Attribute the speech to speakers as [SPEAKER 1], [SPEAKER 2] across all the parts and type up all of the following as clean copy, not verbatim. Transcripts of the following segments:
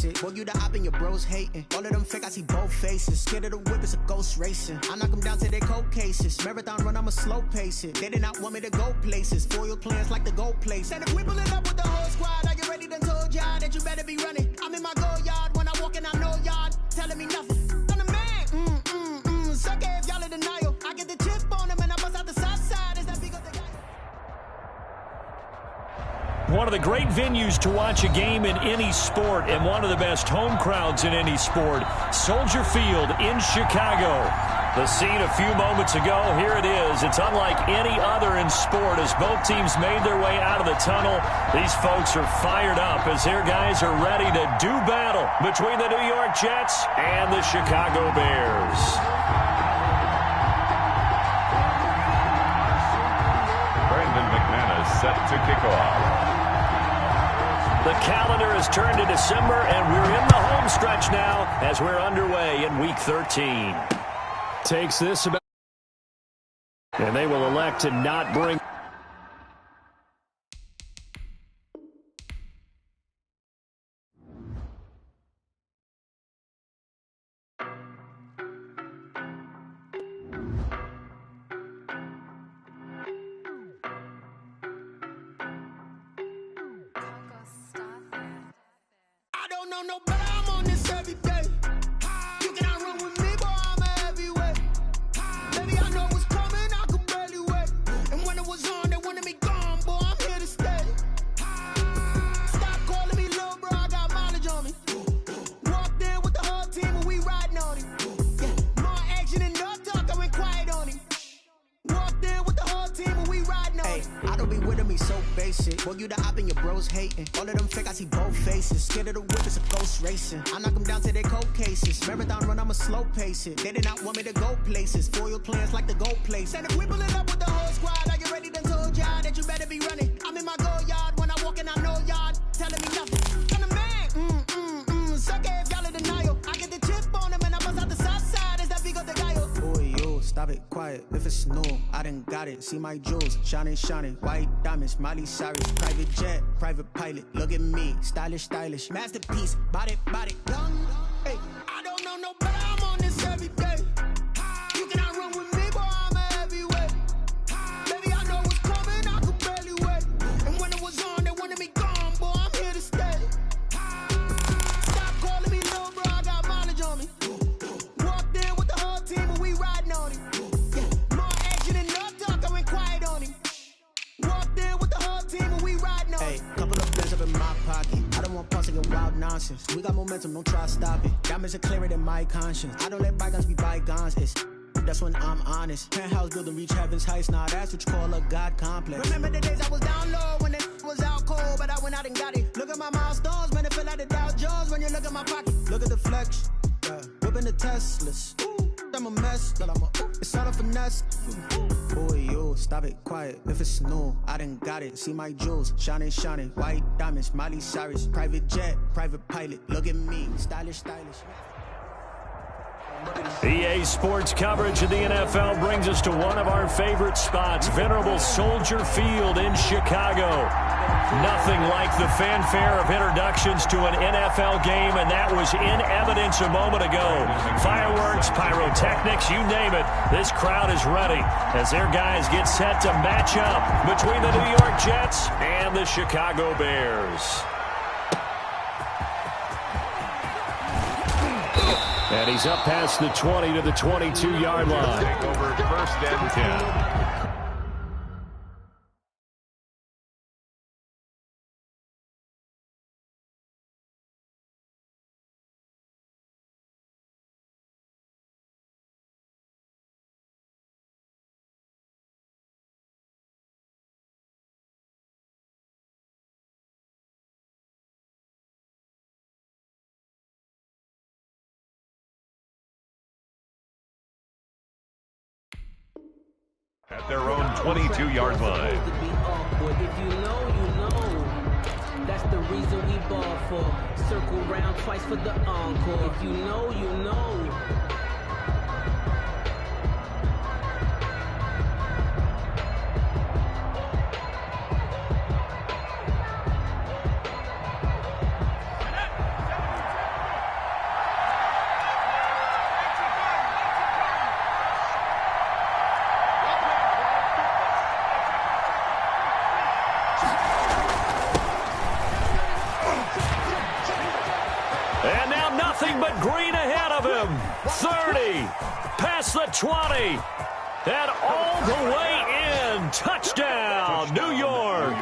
[SPEAKER 1] basic. Boy, you the op and your bros hating. All of them fake, I see both faces. Scared of the whip, it's a ghost racing. I knock them down to their cold cases. Marathon run, I'ma slow pace it. They did not want me to go places. Foil plans like the gold place. And if we pull it up with the whole squad, I get ready to told y'all that you better be running. I'm in my go yard. When I walk in, I know y'all telling me nothing. I'm the man. Sucker if y'all in denial. I get the chip on them and I bust out the south side. Is that big of the guy?
[SPEAKER 2] One of the great venues to watch a game in any sport and one of the best home crowds in any sport, Soldier Field in Chicago. The scene a few moments ago, here it is. It's unlike any other in sport as both teams made their way out of the tunnel. These folks are fired up as their guys are ready to do battle between the New York Jets and the Chicago Bears.
[SPEAKER 3] Brandon McManus set to kick off.
[SPEAKER 2] The calendar has turned to December, and we're in the home stretch now as we're underway in Week 13. Takes this about, and they will elect to not bring.
[SPEAKER 1] I don't know no better, I'm on this every day. You cannot run with me, boy, I'm a heavyweight. Baby, I know what's coming, I could barely wait. And when it was on, they wanted me gone, boy, I'm here to stay. Stop calling me little bro, I got mileage on me. Walked in with the whole team and we riding on him. Yeah, more action and no talk, I went quiet on him. Walked in with the whole team and we riding on him. I don't be with me so basic. Boy, you the op and your bros hating. All of them fake, I see both faces. Scared of the whip, it's a ghost racing. I knock them down to their cold cases. Marathon run, I'ma slow pace it. They did not want me to go places. Foil plans like the gold place. And if we pull it up with the whole squad, I get ready to told y'all that you better be running. I'm in my go yard. When I walk in, I know y'all telling me nothing. I'm the man. Sucker if y'all in denial. I get the chip on them and I bust out the south side. Is that big of the guy? Boy, yo, stop it, quiet. If it's new, I done got it. See my jewels, shining, white diamonds, Miley Cyrus, private jet, private pilot. Look at me, stylish, masterpiece, body, young. Hey, I don't know no better. I'm on this every day. You cannot run with me, boy, I'm a heavyweight. Baby, I know what's coming, I could barely wait. And when it was on, they wanted me gone, boy, I'm here to stay. Stop calling me little bro, I got mileage on me. Walked in with the whole team and we riding on him. Yeah, more action and no talk, I went quiet on him. Walked in with the whole team and we riding on him. Hey, couple of bands up in my pocket. I don't want pausing and wild nonsense. We got momentum, don't try to stop it. Diamonds are clearer than my conscience. I don't let bygones be bygones. That's when I'm honest. Penthouse building, reach heaven's heights. Nah, that's what you call a God complex. Remember the days I was down low when it was out cold, but I went out and got it. Look at my milestones, man, it feel like the Dow Jones when you look at my pocket. Look at the flex, yeah. Whipping the Teslas. I'm a mess, but it's all a finesse. Boy, yo, stop it, quiet. If it's new, I done got it. See my jewels, shining, white diamonds, Miley Cyrus, private jet, private pilot. Look at me, stylish.
[SPEAKER 2] EA Sports coverage of the NFL brings us to one of our favorite spots, venerable Soldier Field in Chicago. Nothing like the fanfare of introductions to an NFL game, and that was in evidence a moment ago. Fireworks, pyrotechnics, you name it. This crowd is ready as their guys get set to match up between the New York Jets and the Chicago Bears. And he's up past the 20 to the 22-yard line.
[SPEAKER 3] Take over first and 10. At their own 22-yard line.
[SPEAKER 4] If you know, you know. That's the reason we ball for. Circle round twice for the encore. If you know, you know.
[SPEAKER 2] 30, past the 20, and all the way in. Touchdown, New York.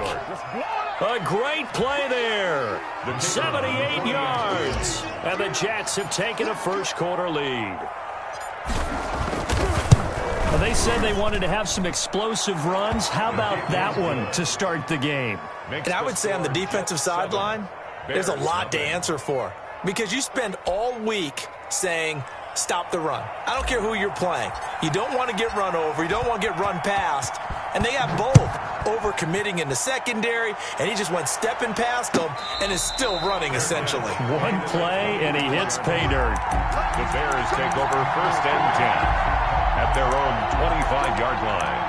[SPEAKER 2] A great play there. 78 yards. And the Jets have taken a first-quarter lead. Well, they said they wanted to have some explosive runs. How about that one to start the game?
[SPEAKER 5] And I would say on the defensive sideline, there's a lot to answer for. Because you spend all week saying, stop the run. I don't care who you're playing. You don't want to get run over. You don't want to get run past. And they have both. Over-committing in the secondary, and he just went stepping past them and is still running, essentially.
[SPEAKER 2] One play, and he hits pay dirt.
[SPEAKER 3] The Bears take over 1st and 10 at their own 25-yard line.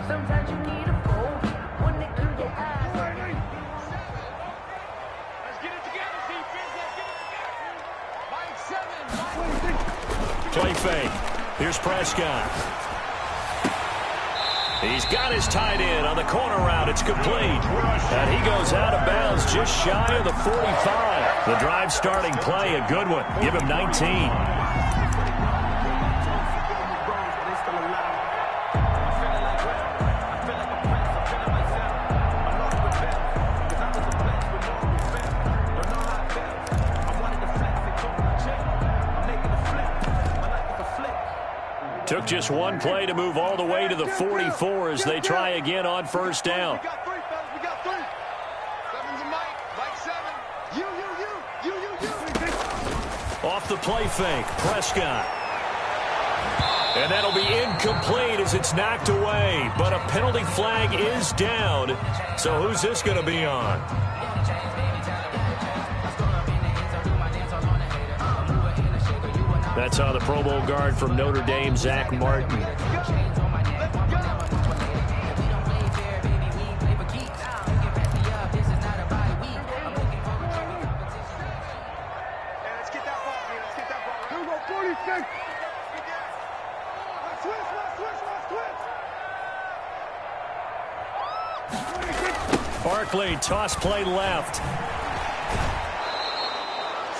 [SPEAKER 6] Sometimes you need a fold, one that can get high. Let's get it together, defense. Let's get it together. Mike 7.
[SPEAKER 2] Play fake. Here's Prescott. He's got his tight end on the corner route. It's complete. And he goes out of bounds just shy of the 45. The drive starting play, a good one. Give him 19. Took just one play to move all the way to the 44 as they try again on first down.
[SPEAKER 1] We got three, fellas. We got three. Seven's a Mike. Mike 7. You.
[SPEAKER 2] Off the play fake, Prescott. And that'll be incomplete as it's knocked away. But a penalty flag is down. So who's this going to be on? That's how the Pro Bowl guard from Notre Dame, Zach Martin. Barkley, toss play left.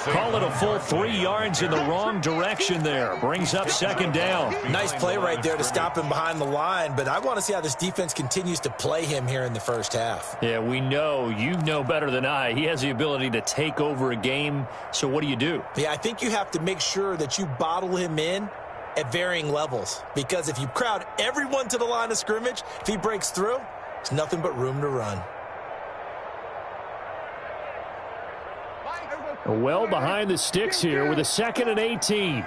[SPEAKER 2] Call it a full 3 yards in the wrong direction there. Brings up second down.
[SPEAKER 5] Nice play right there to stop him behind the line, but I want to see how this defense continues to play him here in the first half.
[SPEAKER 2] Yeah, we know. You know better than I. He has the ability to take over a game, so what do you do?
[SPEAKER 5] Yeah, I think you have to make sure that you bottle him in at varying levels, because if you crowd everyone to the line of scrimmage, if he breaks through, there's nothing but room to run.
[SPEAKER 2] Well behind the sticks here with a 2nd and 18.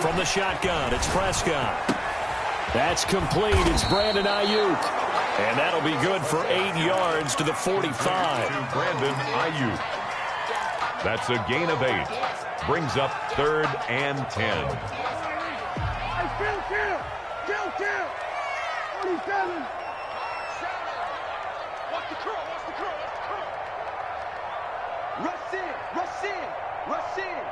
[SPEAKER 2] From the shotgun, it's Prescott. That's complete. It's Brandon Ayuk. And that'll be good for 8 yards to the 45.
[SPEAKER 3] To Brandon Ayuk. That's a gain of 8. Brings up 3rd and 10.
[SPEAKER 1] Kill. 47. Watch the curl. Rush in.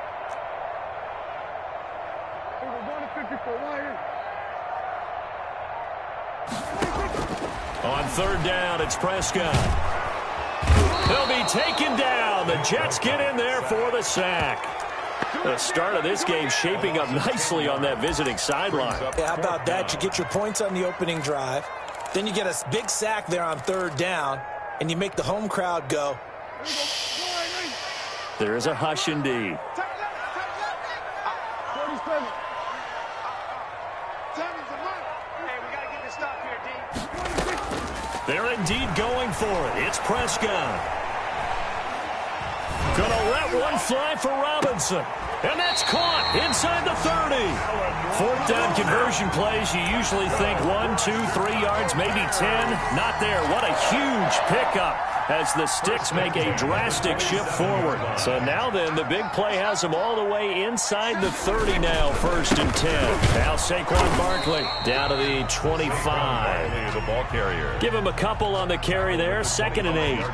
[SPEAKER 1] We're going to 54 wire.
[SPEAKER 2] On 3rd down, it's Prescott. He'll be taken down. The Jets get in there for the sack. The start of this game shaping up nicely on that visiting sideline.
[SPEAKER 5] Yeah, how about that? You get your points on the opening drive. Then you get a big sack there on 3rd down, and you make the home crowd go.
[SPEAKER 2] There is a hush indeed. They're indeed going for it. It's Prescott. Gonna let one fly for Robinson. And that's caught inside the 30. Fourth down conversion plays, you usually think 1, 2, 3 yards, maybe 10. Not there. What a huge pickup as the Sticks make a drastic shift forward. So now then, the big play has them all the way inside the 30 now, 1st and 10. Now Saquon Barkley down to the 25.
[SPEAKER 3] The ball carrier.
[SPEAKER 2] Give him a couple on the carry there, 2nd and 8.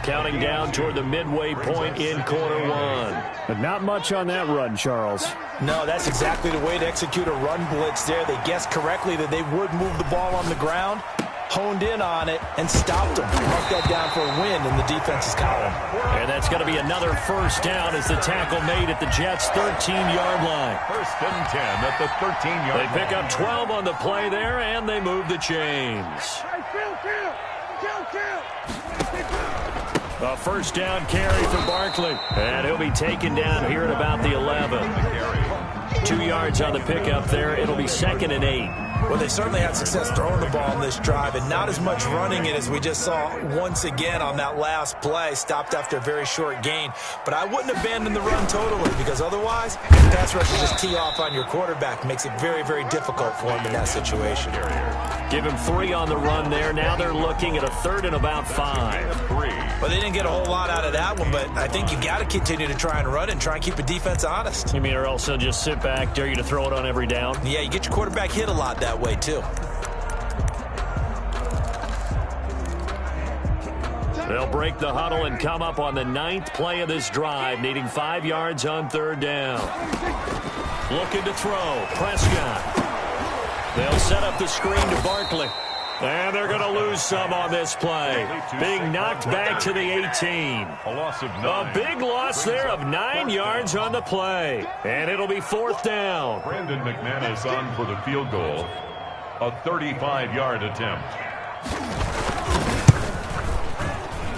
[SPEAKER 2] Counting down toward the midway point in quarter 1.
[SPEAKER 7] But not much on that run, Charles.
[SPEAKER 5] No, that's exactly the way to execute a run blitz there. They guessed correctly that they would move the ball on the ground, honed in on it, and stopped them. Mark that down for a win in the defense's column.
[SPEAKER 2] And that's going to be another 1st down as the tackle made at the Jets' 13-yard line.
[SPEAKER 3] 1st and 10 at the 13-yard line.
[SPEAKER 2] They pick up 12 on the play there, and they move the chains. A 1st down carry for Barkley. And he'll be taken down here at about the 11. 2 yards on the pickup there. It'll be 2nd and 8.
[SPEAKER 5] Well, they certainly had success throwing the ball on this drive and not as much running it as we just saw once again on that last play. Stopped after a very short gain. But I wouldn't abandon the run totally because otherwise, pass rush will just tee off on your quarterback. Makes it very, very difficult for him in that situation.
[SPEAKER 2] Give him 3 on the run there. Now they're looking at a 3rd and about 5.
[SPEAKER 5] Well, they didn't get a whole lot out of that one, but I think you got to continue to try and run and try and keep the defense honest.
[SPEAKER 2] You mean or else they'll just sit back, dare you to throw it on every down?
[SPEAKER 5] Yeah, you get your quarterback hit a lot that way, too.
[SPEAKER 2] They'll break the huddle and come up on the 9th play of this drive, needing 5 yards on 3rd down. Looking to throw. Prescott. They'll set up the screen to Barkley. And they're going to lose some on this play. Being knocked back to the 18.
[SPEAKER 3] A loss of 9.
[SPEAKER 2] A big loss there of 9 yards on the play. And it'll be 4th down.
[SPEAKER 3] Brandon McManus on for the field goal. A 35-yard attempt.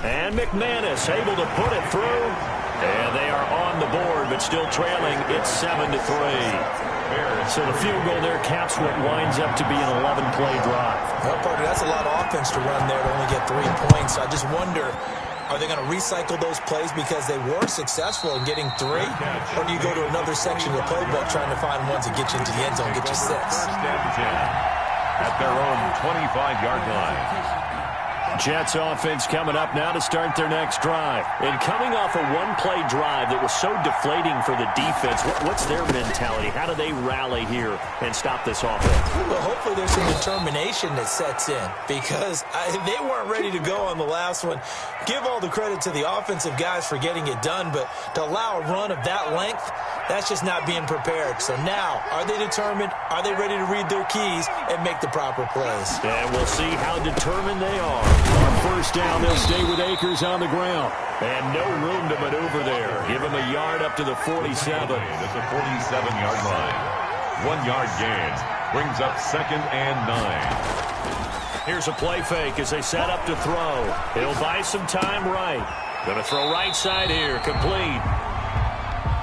[SPEAKER 2] And McManus able to put it through. And they are on the board, but still trailing. It's 7-3. So the field goal there caps what winds up to be an 11-play drive.
[SPEAKER 5] Well, partner, that's a lot of offense to run there to only get 3 points. So I just wonder, are they going to recycle those plays because they were successful in getting 3? Or do you go to another section of the playbook trying to find ones that get you into the end zone, get you 6?
[SPEAKER 3] 1st and 10 at their own 25-yard line.
[SPEAKER 2] Jets offense coming up now to start their next drive. And coming off a one-play drive that was so deflating for the defense, what's their mentality? How do they rally here and stop this offense?
[SPEAKER 5] Well, hopefully there's some determination that sets in because they weren't ready to go on the last one. Give all the credit to the offensive guys for getting it done, but to allow a run of that length, that's just not being prepared. So now, are they determined? Are they ready to read their keys and make the proper plays?
[SPEAKER 2] And we'll see how determined they are. On 1st down, they'll stay with Akers on the ground. And no room to maneuver there. Give him a yard up to the 47.
[SPEAKER 3] It's a 47-yard line. 1 yard gain brings up 2nd and 9.
[SPEAKER 2] Here's a play fake as they set up to throw. He'll buy some time right. Going to throw right side here. Complete.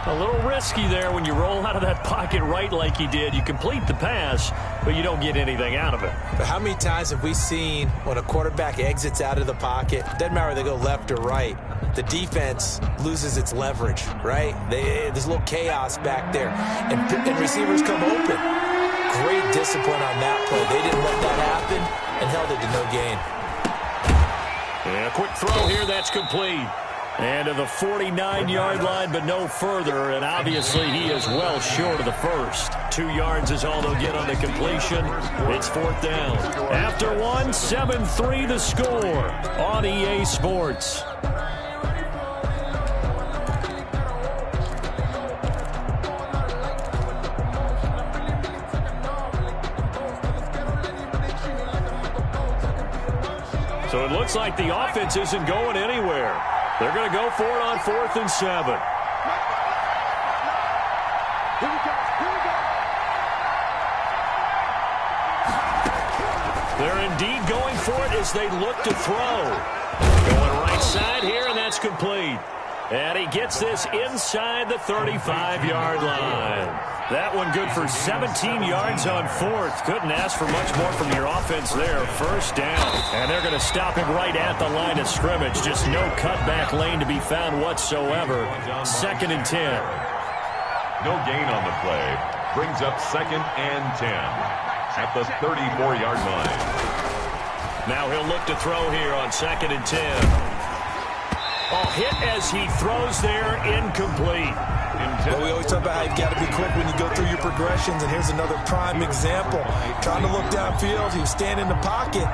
[SPEAKER 2] A little risky there when you roll out of that pocket right like he did. You complete the pass, but you don't get anything out of it.
[SPEAKER 5] But how many times have we seen when a quarterback exits out of the pocket, doesn't matter whether they go left or right, the defense loses its leverage, right? There's a little chaos back there, and receivers come open. Great discipline on that play. They didn't let that happen and held it to no gain.
[SPEAKER 2] Yeah, quick throw here. That's complete. And to the 49-yard line, but no further. And obviously, he is well short of the 1st. 2 yards is all they'll get on the completion. It's 4th down. After 1, 7-3 the score on EA Sports. So it looks like the offense isn't going anywhere. They're going to go for it on 4th and 7. They're indeed going for it as they look to throw. Going right side here, and that's complete. And he gets this inside the 35-yard line. That one good for 17 yards on fourth. Couldn't ask for much more from your offense there. First down. And they're going to stop him right at the line of scrimmage. Just no cutback lane to be found whatsoever. 2nd and 10.
[SPEAKER 3] No gain on the play. Brings up 2nd and 10 at the 34-yard line.
[SPEAKER 2] Now he'll look to throw here on 2nd and 10. Oh, hit as he throws there, incomplete.
[SPEAKER 5] Well, we always talk about how you've got to be quick when you go through your progressions, and here's another prime example. Trying to look downfield, he was standing in the pocket,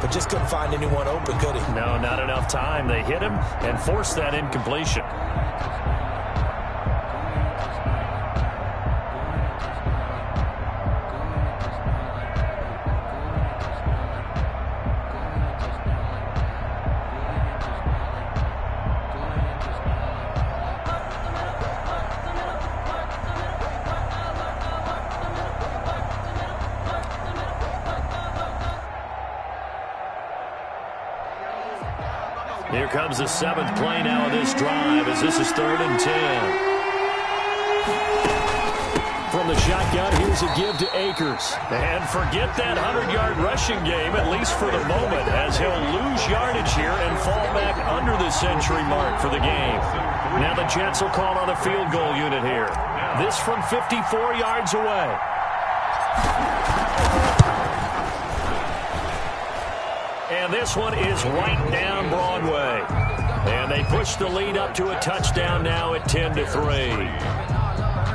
[SPEAKER 5] but just couldn't find anyone open, could he?
[SPEAKER 2] No, not enough time. They hit him and forced that incompletion. Here comes the 7th play now of this drive as this is 3rd and 10. From the shotgun, here's a give to Akers. And forget that 100-yard rushing game, at least for the moment, as he'll lose yardage here and fall back under the century mark for the game. Now the Jets will call on a field goal unit here. This from 54 yards away. And this one is right down Broadway. And they push the lead up to a touchdown now at 10-3.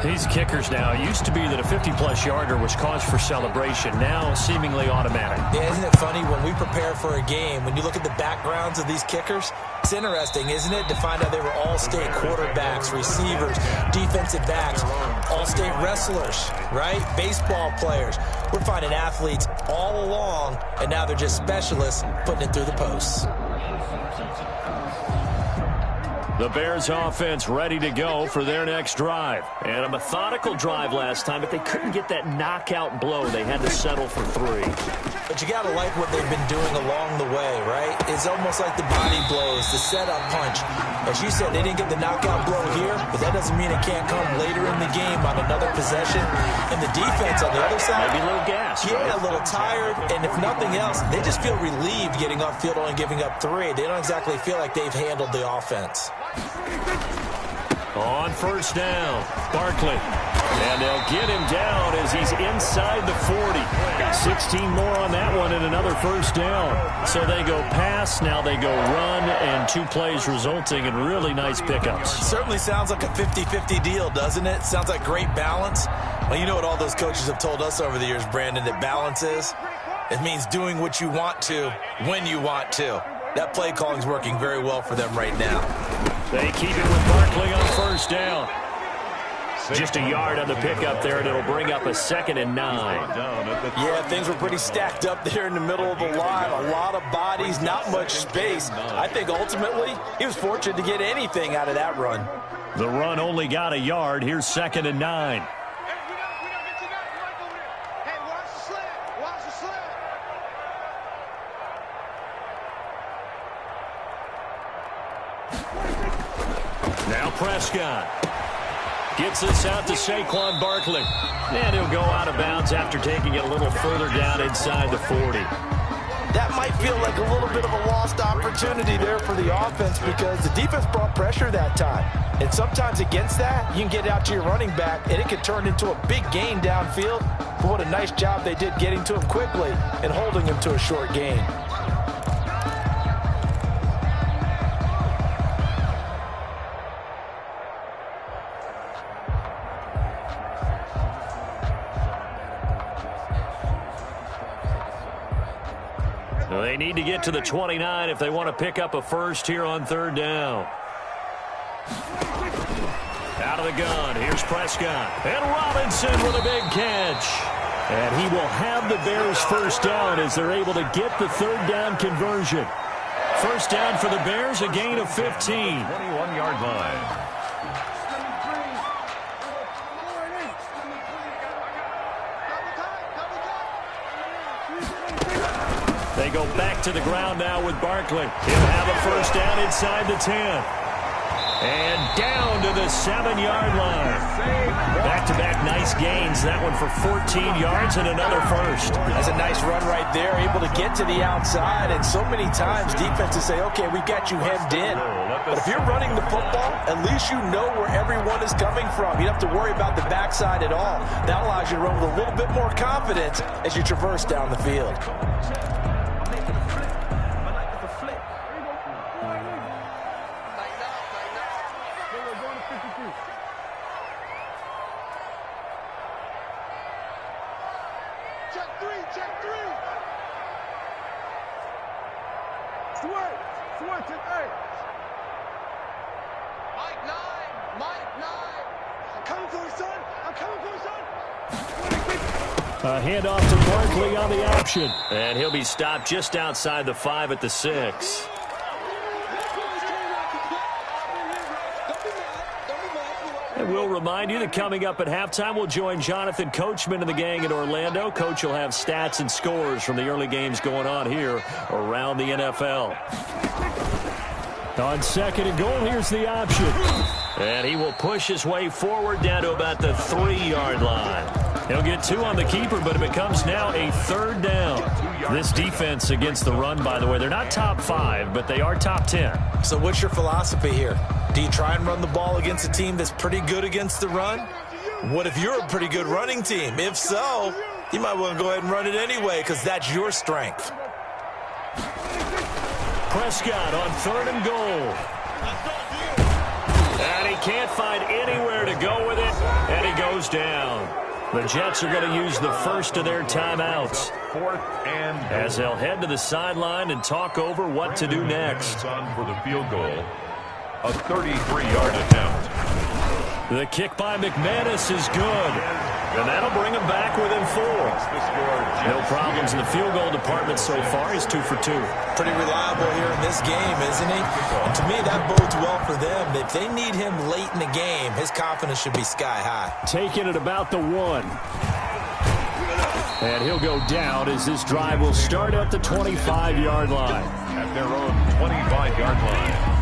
[SPEAKER 2] These kickers now, it used to be that a 50-plus yarder was cause for celebration. Now seemingly automatic.
[SPEAKER 5] Yeah, isn't it funny when we prepare for a game, when you look at the backgrounds of these kickers, it's interesting, isn't it, to find out they were all-state quarterbacks, receivers, defensive backs, all-state wrestlers, right? Baseball players. We're finding athletes all along, and now they're just specialists putting it through the posts.
[SPEAKER 2] The Bears offense ready to go for their next drive. And a methodical drive last time, but they couldn't get that knockout blow. They had to settle for 3.
[SPEAKER 5] But you got to like what they've been doing along the way, right? It's almost like the body blows, the setup punch. As you said, they didn't get the knockout blow here, but that doesn't mean it can't come later in the game on another possession. And the defense on the other side,
[SPEAKER 2] maybe a little gas.
[SPEAKER 5] Yeah, a little tired. And if nothing else, they just feel relieved getting upfield only giving up 3. They don't exactly feel like they've handled the offense.
[SPEAKER 2] On first down, Barkley. And they'll get him down as he's inside the 40. 16 more on that one and another first down. So they go pass, now they go run, and 2 plays resulting in really nice pickups.
[SPEAKER 5] Certainly sounds like a 50-50 deal, doesn't it? Sounds like great balance. Well, you know what all those coaches have told us over the years, Brandon, that balance is? It means doing what you want to when you want to. That play calling is working very well for them right now.
[SPEAKER 2] They keep it with Barkley on first down. Just a yard on the pickup there, and it'll bring up a 2nd and 9.
[SPEAKER 5] Yeah, things were pretty stacked up there in the middle of the line. A lot of bodies, not much space. I think ultimately he was fortunate to get anything out of that run.
[SPEAKER 2] The run only got a yard. Here's 2nd and 9. Now Prescott gets this out to Saquon Barkley. And he'll go out of bounds after taking it a little further down inside the 40.
[SPEAKER 5] That might feel like a little bit of a lost opportunity there for the offense because the defense brought pressure that time. And sometimes against that, you can get out to your running back, and it can turn into a big gain downfield. But what a nice job they did getting to him quickly and holding him to a short gain.
[SPEAKER 2] They need to get to the 29 if they want to pick up a first here on 3rd down. Out of the gun, here's Prescott. And Robinson with a big catch. And he will have the Bears first down as they're able to get the 3rd down conversion. First down for the Bears, a gain of 15.
[SPEAKER 3] 21-yard line.
[SPEAKER 2] They go back to the ground now with Barkley. He'll have a first down inside the 10. And down to the 7-yard line. Back-to-back nice gains. That one for 14 yards and another first.
[SPEAKER 5] That's a nice run right there, able to get to the outside. And so many times defenses say, okay, we got you hemmed in. But if you're running the football, at least you know where everyone is coming from. You don't have to worry about the backside at all. That allows you to run with a little bit more confidence as you traverse down the field.
[SPEAKER 2] A handoff to Barkley on the option. And he'll be stopped just outside the 5 at the 6. And we'll remind you that coming up at halftime, we'll join Jonathan Coachman and the gang in Orlando. Coach will have stats and scores from the early games going on here around the NFL. On 2nd and goal, here's the option. And he will push his way forward down to about the 3-yard line. He'll get 2 on the keeper, but it becomes now a 3rd down. This defense against the run, by the way, they're not top 5, but they are top 10.
[SPEAKER 5] So what's your philosophy here? Do you try and run the ball against a team that's pretty good against the run? What if you're a pretty good running team? If so, you might want to go ahead and run it anyway because that's your strength.
[SPEAKER 2] Prescott on 3rd and goal. And he can't find anywhere to go with it, and he goes down. The Jets are going to use the first of their timeouts
[SPEAKER 3] 4th and
[SPEAKER 2] as they'll head to the sideline and talk over what to do next.
[SPEAKER 3] On for the field goal, a 33-yard attempt.
[SPEAKER 2] The kick by McManus is good, and that'll bring him back within 4. No problems in the field goal department so far. He's 2 for 2.
[SPEAKER 5] Pretty reliable here in this game, isn't he? And to me, that bodes well for them. If they need him late in the game, his confidence should be sky high.
[SPEAKER 2] Taking it about the 1. And he'll go down as this drive will start at the 25-yard line.
[SPEAKER 3] At their own 25-yard line.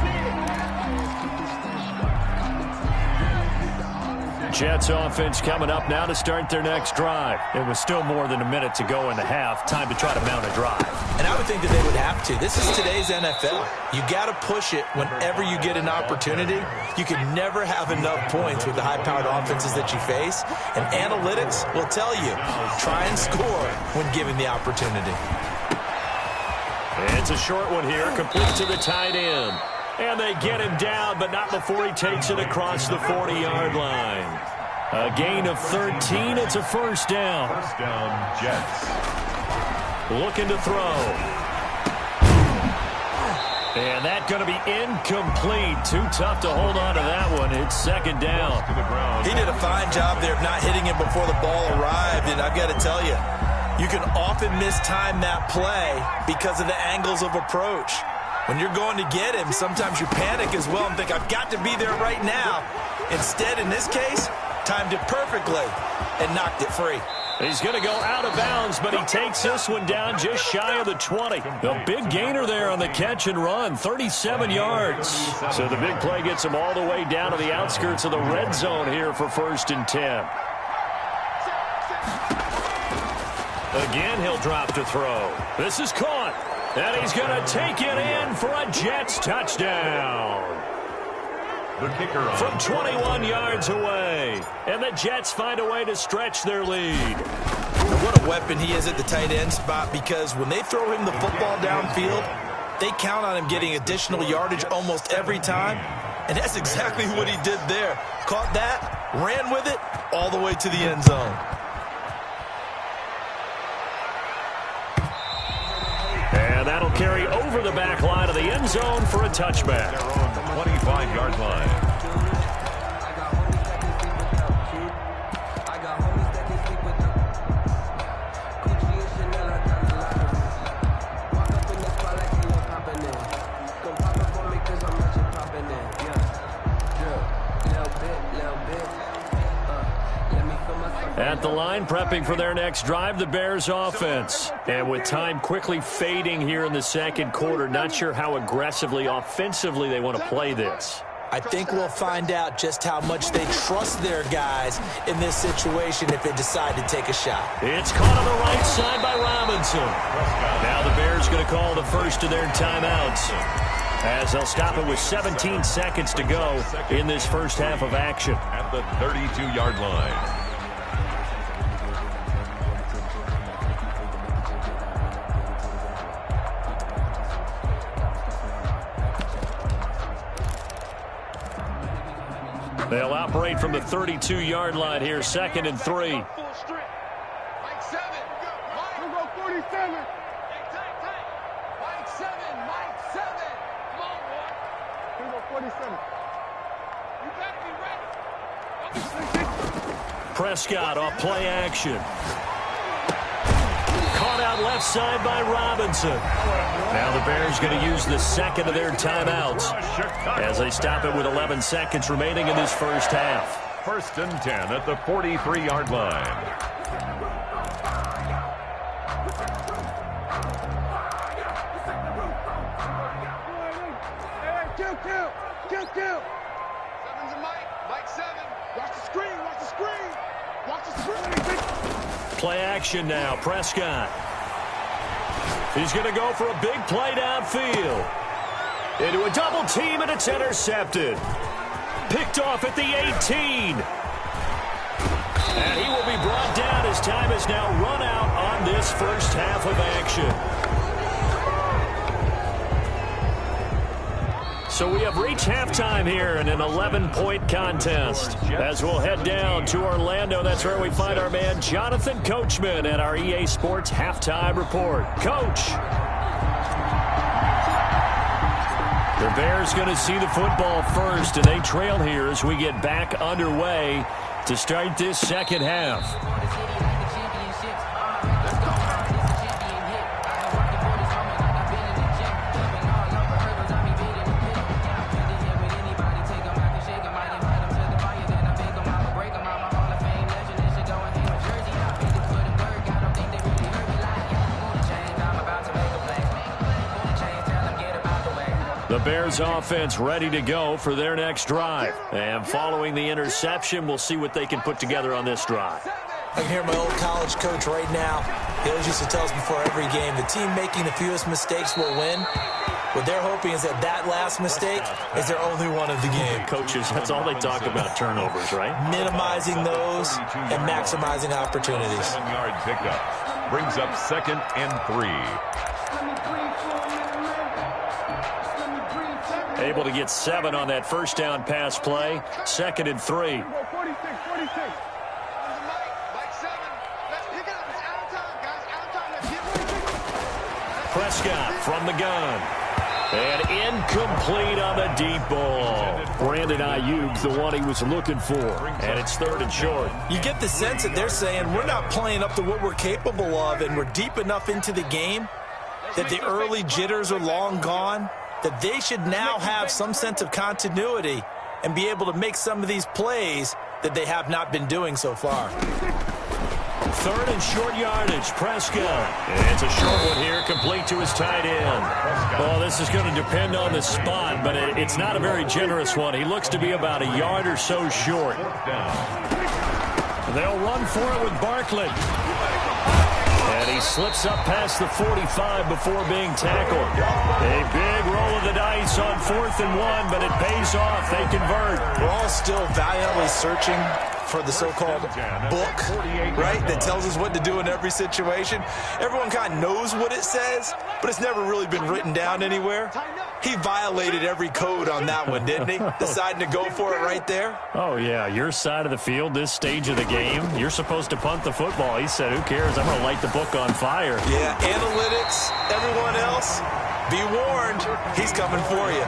[SPEAKER 2] Jets offense coming up now to start their next drive. It was still more than a minute to go in the half. Time to try to mount a drive.
[SPEAKER 5] And I would think that they would have to. This is today's NFL. You got to push it whenever you get an opportunity. You can never have enough points with the high-powered offenses that you face. And analytics will tell you, try and score when given the opportunity.
[SPEAKER 2] It's a short one here, complete to the tight end. And they get him down, but not before he takes it across the 40-yard line. A gain of 13. It's a first down.
[SPEAKER 3] First down, Jets.
[SPEAKER 2] Looking to throw. And that's going to be incomplete. Too tough to hold on to that one. It's 2nd down.
[SPEAKER 5] He did a fine job there of not hitting him before the ball arrived. And I've got to tell you, you can often mistime that play because of the angles of approach. When you're going to get him, sometimes you panic as well and think, I've got to be there right now. Instead, in this case, timed it perfectly and knocked it free.
[SPEAKER 2] He's going to go out of bounds, but he takes this one down just shy of the 20. The big gainer there on the catch and run, 37 yards. So the big play gets him all the way down to the outskirts of the red zone here for 1st and 10. Again, he'll drop to throw. This is caught. And he's going to take it in for a Jets touchdown.
[SPEAKER 3] The kicker on
[SPEAKER 2] From 21 yards away. And the Jets find a way to stretch their lead.
[SPEAKER 5] What a weapon he is at the tight end spot, because when they throw him the football downfield, they count on him getting additional yardage almost every time. And that's exactly what he did there. Caught that, ran with it, all the way to the end zone.
[SPEAKER 2] And that'll carry over the back line of the end zone for a touchback.
[SPEAKER 3] their own 25-yard line.
[SPEAKER 2] At the line, prepping for their next drive, the Bears offense. And with time quickly fading here in the second quarter, not sure how aggressively, offensively they want to play this.
[SPEAKER 5] I think we'll find out just how much they trust their guys in this situation if they decide to take a shot.
[SPEAKER 2] It's caught on the right side by Robinson. Now the Bears going to call the first of their timeouts, as they'll stop it with 17 seconds to go in this first half of action.
[SPEAKER 3] At the 32-yard line.
[SPEAKER 2] They'll operate from the 32-yard line here, 2nd and 3.
[SPEAKER 1] Mike 7. We'll go 47. Mike 7. Mike 7. Come on, boy. We'll go 47. You better be ready.
[SPEAKER 2] Prescott off play action. Caught out left side by Robinson. Now the Bears going to use the second of their timeouts as they stop it with 11 seconds remaining in this first half.
[SPEAKER 3] 1st and 10 at the 43-yard line.
[SPEAKER 1] Kill. 7's a Mike. Mike 7. Watch the screen. Watch the screen.
[SPEAKER 2] Play action now. Prescott. He's going to go for a big play downfield. Into a double team, and it's intercepted. Picked off at the 18. And he will be brought down as time has now run out on this first half of action. So we have reached halftime here in an 11-point contest. As we'll head down to Orlando, that's where we find our man Jonathan Coachman at our EA Sports Halftime Report. Coach. The Bears going to see the football first, and they trail here as we get back underway to start this second half. The Bears offense ready to go for their next drive. And following the interception, we'll see what they can put together on this drive.
[SPEAKER 5] I can hear my old college coach right now. He always used to tell us before every game, the team making the fewest mistakes will win. What they're hoping is that last mistake is their only one of the game.
[SPEAKER 2] Coaches, that's all they talk about, turnovers, right?
[SPEAKER 5] Minimizing those and maximizing opportunities.
[SPEAKER 3] 7-yard pickup. Brings up 2nd and 3.
[SPEAKER 2] Able to get 7 on that first down pass play. 2nd and 3. Prescott from the gun. And incomplete on the deep ball. Brandon Ayuk, the one he was looking for. And it's 3rd and short.
[SPEAKER 5] You get the sense that they're saying we're not playing up to what we're capable of, and we're deep enough into the game that the early jitters are long gone, that they should now have some sense of continuity and be able to make some of these plays that they have not been doing so far.
[SPEAKER 2] 3rd and short yardage, Prescott. And it's a short one here, complete to his tight end. Well, this is going to depend on the spot, but it's not a very generous one. He looks to be about a yard or so short. They'll run for it with Barkley. And he slips up past the 45 before being tackled. A big roll of the dice on 4th and 1, but it pays off. They convert.
[SPEAKER 5] We're all still valiantly searching for the so-called book, right, that tells us what to do in every situation. Everyone kind of knows what it says, but it's never really been written down anywhere. He violated every code on that one, didn't he? Deciding to go for it right there.
[SPEAKER 2] Oh, yeah, your side of the field, this stage of the game, you're supposed to punt the football. He said, who cares? I'm going to light the book on fire.
[SPEAKER 5] Yeah, analytics, everyone else, be warned, he's coming for you.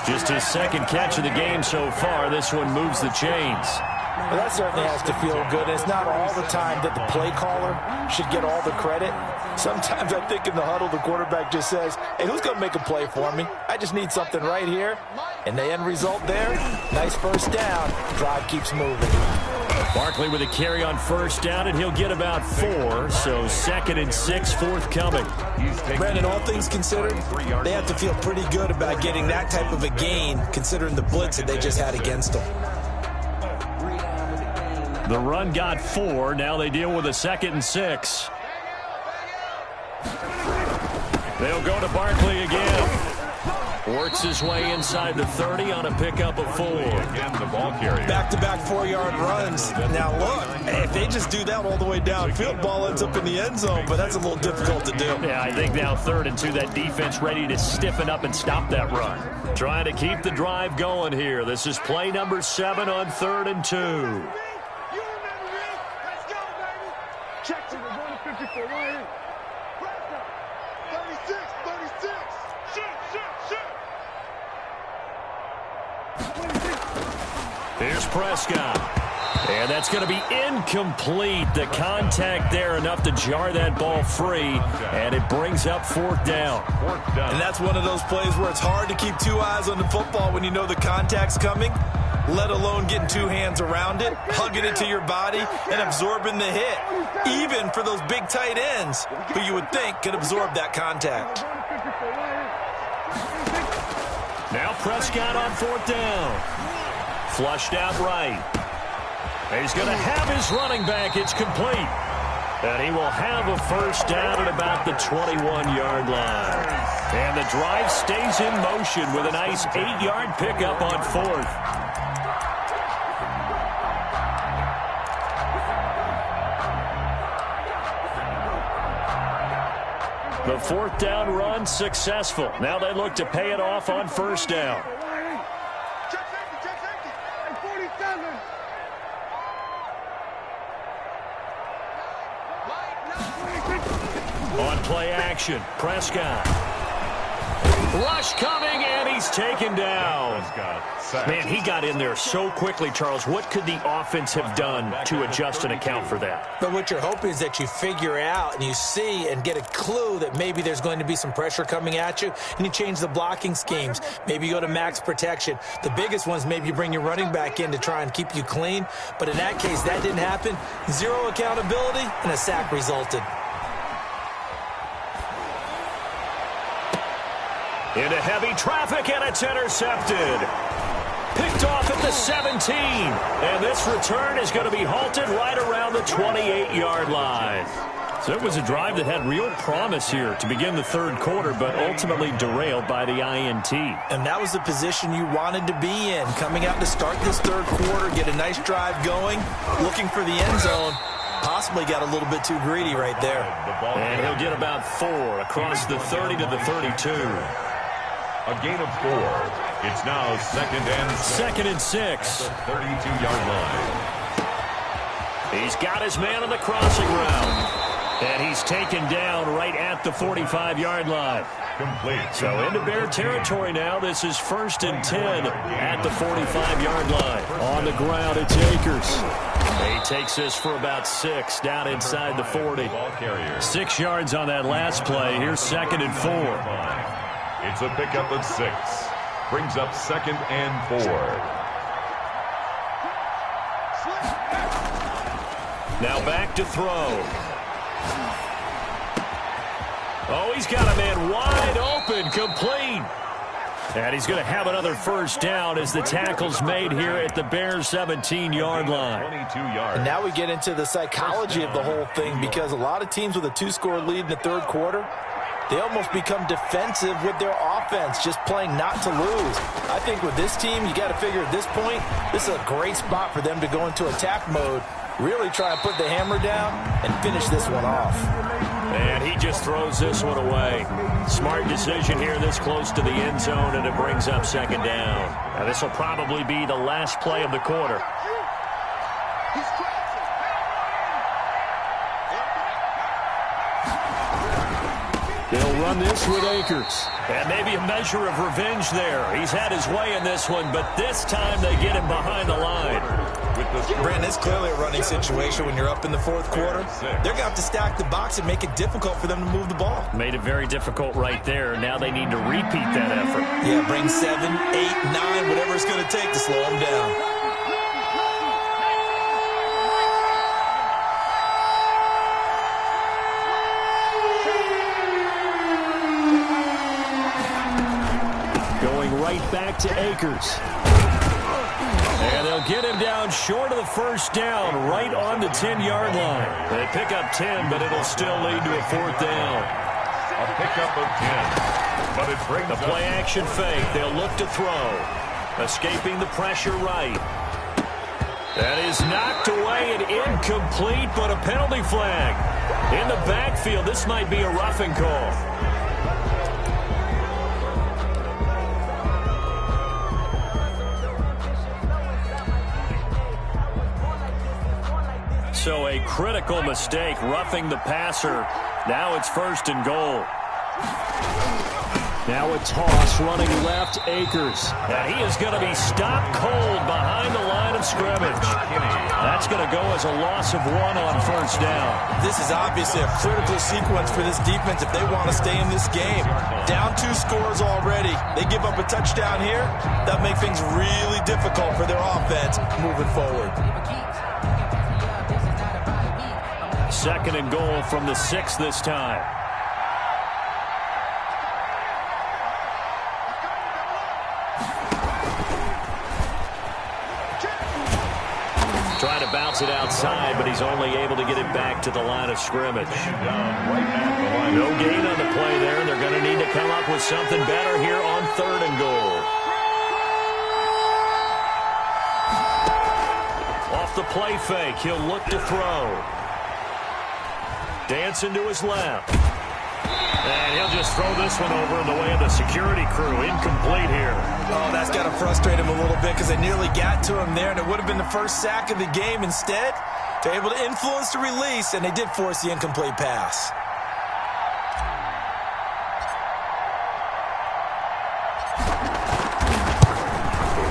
[SPEAKER 2] Just his 2nd catch of the game so far. This one moves the chains.
[SPEAKER 5] Well, that certainly has to feel good. It's not all the time that the play caller should get all the credit. Sometimes I think in the huddle, the quarterback just says, hey, who's going to make a play for me? I just need something right here. And the end result there, nice first down. Drive keeps moving.
[SPEAKER 2] Barkley with a carry on first down, and he'll get about 4. So 2nd and 6 forthcoming.
[SPEAKER 5] Brandon, all things considered, they have to feel pretty good about getting that type of a gain, considering the blitz that they just had against them.
[SPEAKER 2] The run got 4. Now they deal with a 2nd and 6. They'll go to Barkley again. Works his way inside the 30 on a pickup of 4.
[SPEAKER 3] Again, the ball carrier.
[SPEAKER 5] Back-to-back 4-yard runs. Now, look, if they just do that all the way downfield, ball ends up in the end zone, but that's a little difficult to do.
[SPEAKER 2] Yeah, I think now 3rd and 2, that defense ready to stiffen up and stop that run. Trying to keep the drive going here. This is play number 7 on 3rd and 2.
[SPEAKER 1] You remember me? Let's go, baby. Check to the 154 right here. 36, 36. Shoot.
[SPEAKER 2] Here's Prescott. And that's going to be incomplete. The contact there enough to jar that ball free. And it brings up 4th down.
[SPEAKER 5] And that's one of those plays where it's hard to keep 2 eyes on the football when you know the contact's coming, let alone getting 2 hands around it, hugging it to your body, and absorbing the hit. Even for those big tight ends who you would think could absorb that contact.
[SPEAKER 2] Now Prescott on 4th down. Flushed out right. He's going to have his running back. It's complete. And he will have a first down at about the 21-yard line. And the drive stays in motion with a nice 8-yard pickup on 4th. The 4th down run successful. Now they look to pay it off on first down.
[SPEAKER 1] Check safety. 47.
[SPEAKER 2] On play action, Prescott. Rush coming, and he's taken down. Man, he got in there so quickly, Charles. What could the offense have done to adjust and account for that?
[SPEAKER 5] But what you're hoping is that you figure out and you see and get a clue that maybe there's going to be some pressure coming at you, and you change the blocking schemes. Maybe you go to max protection. The biggest ones, maybe you bring your running back in to try and keep you clean. But in that case, that didn't happen. 0 accountability, and a sack resulted.
[SPEAKER 2] Into heavy traffic, and it's intercepted. Picked off at the 17. And this return is going to be halted right around the 28-yard line. So it was a drive that had real promise here to begin the 3rd quarter, but ultimately derailed by the INT.
[SPEAKER 5] And that was the position you wanted to be in. Coming out to start this 3rd quarter, get a nice drive going, looking for the end zone. Possibly got a little bit too greedy right there.
[SPEAKER 2] And he'll get about 4 across the 30 to the 32.
[SPEAKER 3] A gain of 4. It's now 2nd and 6.
[SPEAKER 2] 2nd and 6.
[SPEAKER 3] 32-yard line.
[SPEAKER 2] He's got his man on the crossing route. And he's taken down right at the 45-yard line.
[SPEAKER 3] Complete.
[SPEAKER 2] So into Bear territory now. This is 1st and 10 at the 45-yard line. On the ground, it's Akers. He takes this for about 6 down inside the 40. 6 yards on that last play. Here's 2nd and 4.
[SPEAKER 3] It's a pickup of 6. Brings up 2nd and 4.
[SPEAKER 2] Now back to throw. Oh, he's got a man wide open, complete. And he's going to have another first down as the tackle's made here at the Bears' 17-yard line.
[SPEAKER 3] 22 yards.
[SPEAKER 5] And now we get into the psychology of the whole thing, because a lot of teams with a 2-score lead in the 3rd quarter, they almost become defensive with their offense, just playing not to lose. I think with this team, you got to figure at this point, this is a great spot for them to go into attack mode, really try and put the hammer down and finish this one off.
[SPEAKER 2] And he just throws this one away. Smart decision here this close to the end zone, and it brings up 2nd down. Now this will probably be the last play of the quarter. They'll run this with Akers. And maybe a measure of revenge there. He's had his way in this one, but this time they get him behind the line.
[SPEAKER 5] Brandon, it's clearly a running situation when you're up in the fourth quarter. They're going to have to stack the box and make it difficult for them to move the ball.
[SPEAKER 2] Made it very difficult right there. Now they need to repeat that effort.
[SPEAKER 5] Yeah, bring 7, 8, 9, whatever it's going to take to slow them down.
[SPEAKER 2] Right back to Akers. And they'll get him down short of the first down, right on the 10-yard line. They pick up 10, but it'll still lead to a fourth down.
[SPEAKER 3] A pickup of 10, but it brings
[SPEAKER 2] the play-action fake. They'll look to throw. Escaping the pressure right. That is knocked away and incomplete, but a penalty flag. In the backfield, this might be a roughing call. So a critical mistake, roughing the passer. Now it's 1st and goal. Now a toss running left, Akers. And he is going to be stopped cold behind the line of scrimmage. That's going to go as a loss of 1 on 1st down.
[SPEAKER 5] This is obviously a critical sequence for this defense if they want to stay in this game. Down 2 scores already. They give up a touchdown here. That makes things really difficult for their offense moving forward.
[SPEAKER 2] 2nd and goal from the 6 this time. Trying to bounce it outside, but he's only able to get it back to the line of scrimmage. No gain on the play there. They're going to need to come up with something better here on 3rd and goal. Off the play fake, he'll look to throw. Dancing to his left. And he'll just throw this one over in the way of the security crew. Incomplete here.
[SPEAKER 5] Oh, that's got to frustrate him a little bit because they nearly got to him there, and it would have been the first sack of the game. Instead, they're able to influence the release, and they did force the incomplete pass.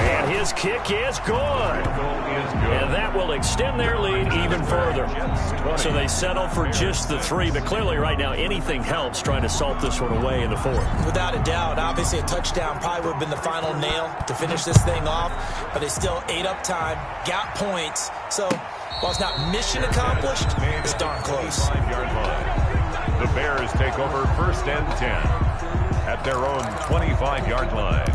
[SPEAKER 2] And his kick is good. And that will extend their lead even further. So they settle for just the 3, but clearly right now anything helps trying to salt this one away in the 4th.
[SPEAKER 5] Without a doubt, obviously a touchdown probably would have been the final nail to finish this thing off, but they still ate up time, got points. So while it's not mission accomplished, it's darn close.
[SPEAKER 3] The Bears take over 1st and 10 at their own 25-yard line.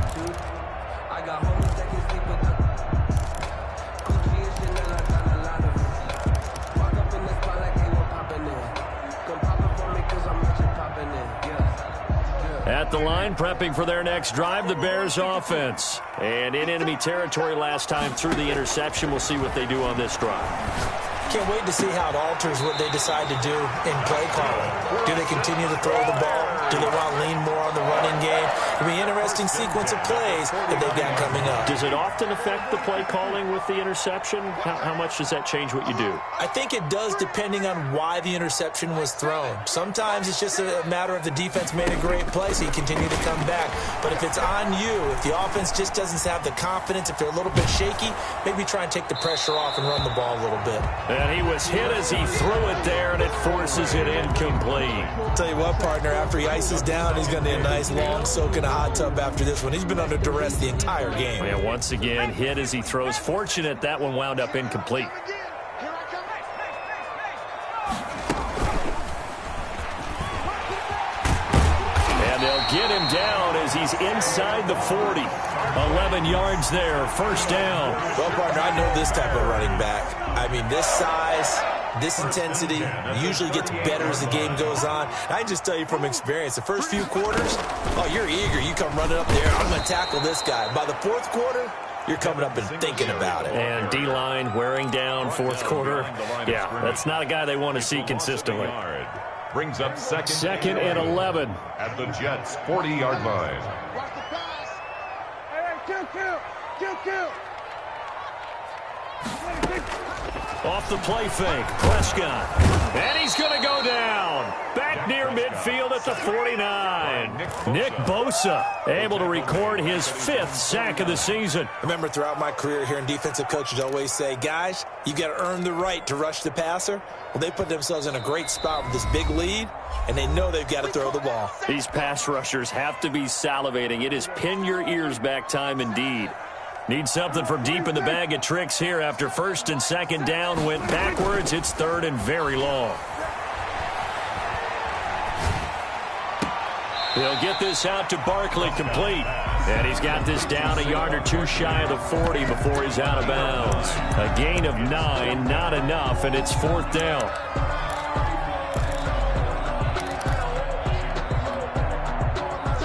[SPEAKER 2] At the line, prepping for their next drive, the Bears offense. And in enemy territory last time through the interception. We'll see what they do on this drive.
[SPEAKER 5] Can't wait to see how it alters what they decide to do in play calling. Do they continue to throw the ball? Do they want to lean more on the running game? It'll be an interesting sequence of plays that they've got coming up.
[SPEAKER 2] Does it often affect the play calling with the interception? How much does that change what you do?
[SPEAKER 5] I think it does depending on why the interception was thrown. Sometimes it's just a matter of the defense made a great play, so you continue to come back. But if it's on you, if the offense just doesn't have the confidence, if they're a little bit shaky, maybe try and take the pressure off and run the ball a little bit.
[SPEAKER 2] And he was hit as he threw it there, and it forces it incomplete.
[SPEAKER 5] Tell you what, partner, after he ices down, he's going to need a nice long soak in a hot tub after this one. He's been under duress the entire game.
[SPEAKER 2] Yeah, once again, hit as he throws. Fortunate that one wound up incomplete. And they'll get him down as he's inside the 40. 11 yards there, 1st down.
[SPEAKER 5] Well, partner, I know this type of running back. I mean, this size, this intensity usually gets better as the game goes on. I can just tell you from experience, the first few quarters, oh, you're eager. You come running up there, I'm going to tackle this guy. By the 4th quarter, you're coming up and thinking about it.
[SPEAKER 2] And D-line wearing down 4th quarter. Yeah, that's not a guy they want to see consistently.
[SPEAKER 3] Brings up
[SPEAKER 2] 2nd and 11.
[SPEAKER 3] At the Jets' 40-yard line.
[SPEAKER 2] Off the play fake, Prescott. And he's going to go down. Back near midfield at the 49. Nick Bosa able to record his 5th sack of the season.
[SPEAKER 5] Remember, throughout my career here in defensive coaches always say, guys, you got to earn the right to rush the passer. Well, they put themselves in a great spot with this big lead, and they know they've got to throw the ball.
[SPEAKER 2] These pass rushers have to be salivating. It is pin your ears back time indeed. Need something from deep in the bag of tricks here after 1st and 2nd down went backwards. It's 3rd and very long. He'll get this out to Barkley complete. And he's got this down a yard or two shy of the 40 before he's out of bounds. A gain of 9, not enough, and it's 4th down.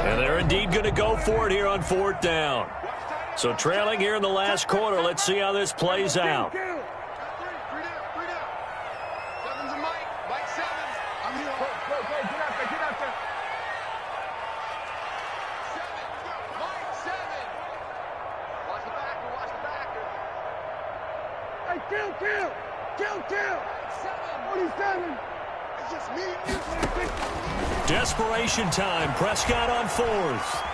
[SPEAKER 2] And they're indeed going to go for it here on 4th down. So trailing here in the last quarter, let's see how this plays out. Desperation time. Prescott on 4th.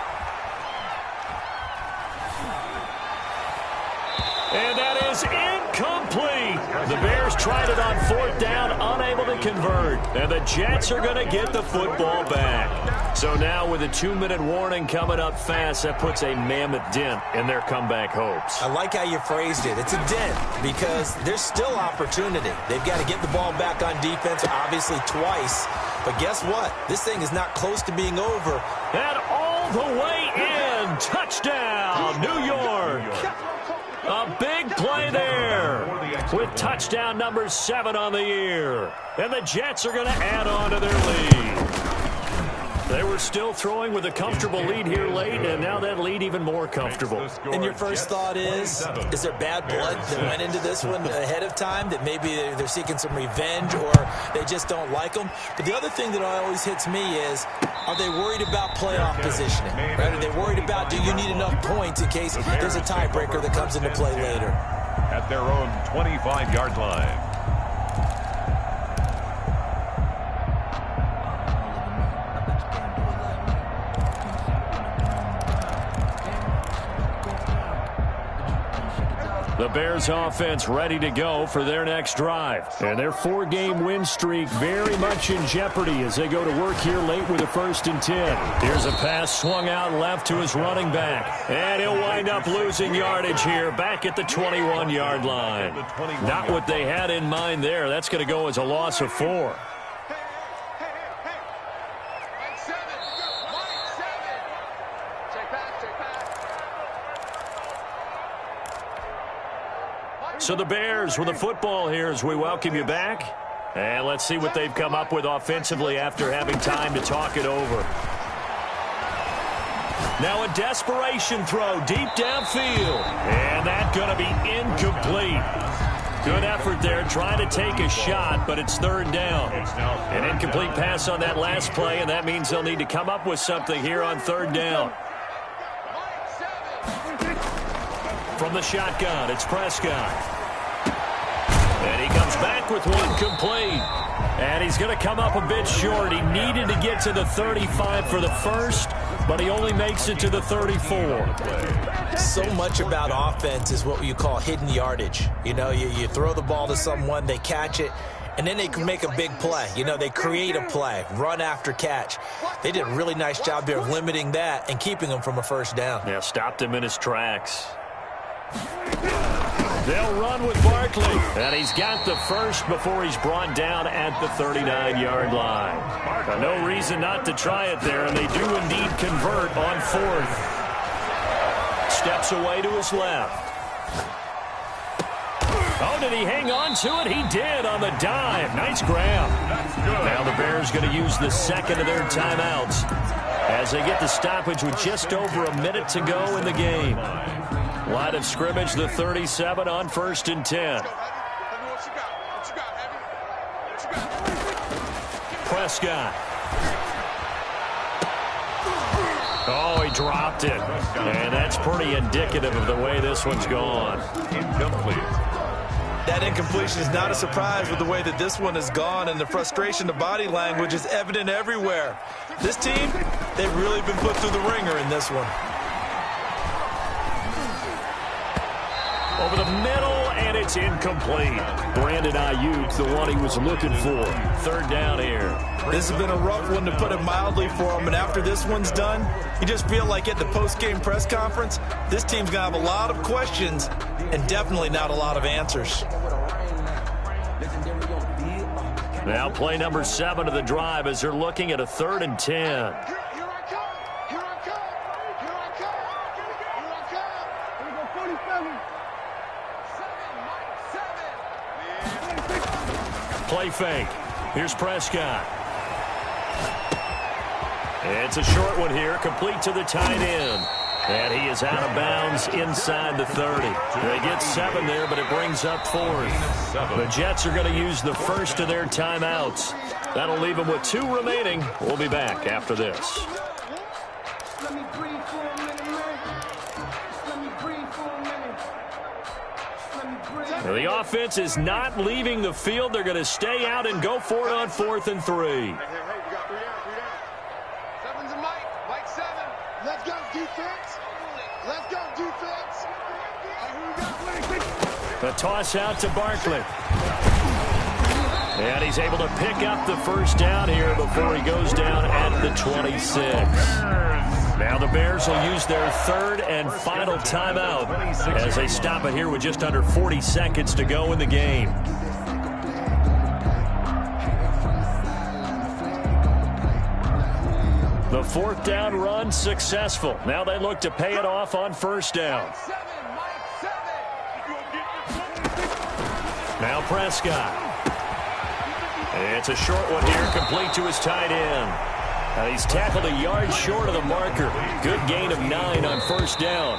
[SPEAKER 2] And that is incomplete. The Bears tried it on 4th down, unable to convert. And the Jets are going to get the football back. So now with a 2-minute warning coming up fast, that puts a mammoth dent in their comeback hopes.
[SPEAKER 5] I like how you phrased it. It's a dent because there's still opportunity. They've got to get the ball back on defense, obviously twice. But guess what? This thing is not close to being over.
[SPEAKER 2] And all the way in. Touchdown, New York. A big play there with touchdown number 7 on the year. And the Jets are going to add on to their lead. They were still throwing with a comfortable lead here late, and now that lead even more comfortable.
[SPEAKER 5] And your first thought is there bad blood that went into this one ahead of time, that maybe they're seeking some revenge or they just don't like them? But the other thing that always hits me is, are they worried about playoff positioning? Right? Are they worried about, do you need enough points in case there's a tiebreaker that comes into play later?
[SPEAKER 3] At their own 25-yard line.
[SPEAKER 2] The Bears offense ready to go for their next drive. And their 4-game win streak very much in jeopardy as they go to work here late with a 1st and 10. Here's a pass swung out left to his running back. And he'll wind up losing yardage here back at the 21-yard line. Not what they had in mind there. That's going to go as a loss of 4. So the Bears with the football here as we welcome you back. And let's see what they've come up with offensively after having time to talk it over. Now a desperation throw deep downfield. And that's going to be incomplete. Good effort there trying to take a shot, but it's 3rd down. An incomplete pass on that last play, and that means they'll need to come up with something here on 3rd down. From the shotgun, it's Prescott. And he comes back with one complete. And he's going to come up a bit short. He needed to get to the 35 for the first, but he only makes it to the 34.
[SPEAKER 5] So much about offense is what you call hidden yardage. You know, you throw the ball to someone, they catch it, and then they can make a big play. You know, they create a play, run after catch. They did a really nice job there of limiting that and keeping him from a 1st down.
[SPEAKER 2] Yeah, stopped him in his tracks. They'll run with Barkley. And he's got the first before he's brought down at the 39-yard line. No reason not to try it there, and they do indeed convert on 4th. Steps away to his left. Oh, did he hang on to it? He did on the dive. Nice grab. Now the Bears going to use the 2nd of their timeouts as they get the stoppage with just over a minute to go in the game. Line of scrimmage, the 37 on 1st and 10. Prescott. Oh, he dropped it. And that's pretty indicative of the way this one's gone.
[SPEAKER 3] Incomplete.
[SPEAKER 5] That incompletion is not a surprise with the way that this one has gone, and the frustration, the body language is evident everywhere. This team, they've really been put through the ringer in this one.
[SPEAKER 2] Over the middle, and it's incomplete. Brandon Ayuk, the one he was looking for. Third down here.
[SPEAKER 5] This has been a rough one, to put it mildly, for him. And after this one's done, you just feel like at the post-game press conference, this team's going to have a lot of questions and definitely not a lot of answers.
[SPEAKER 2] Now play number 7 of the drive as they're looking at a 3rd and 10. Play fake. Here's Prescott. It's a short one here, complete to the tight end. And he is out of bounds inside the 30. They get 7 there, but it brings up 4th. The Jets are going to use the first of their timeouts. That'll leave them with 2 remaining. We'll be back after this. The offense is not leaving the field. They're going to stay out and go for it on 4th and 3.
[SPEAKER 1] Seven's a Mike. Mike 7. Let's go, defense. Let's go, defense.
[SPEAKER 2] The toss out to Barkley. And he's able to pick up the first down here before he goes down at the 26. Now the Bears will use their 3rd and final timeout as they stop it here with just under 40 seconds to go in the game. The 4th down run successful. Now they look to pay it off on 1st down. Now Prescott. It's a short one here, complete to his tight end. He's tackled a yard short of the marker. Good gain of 9 on 1st down.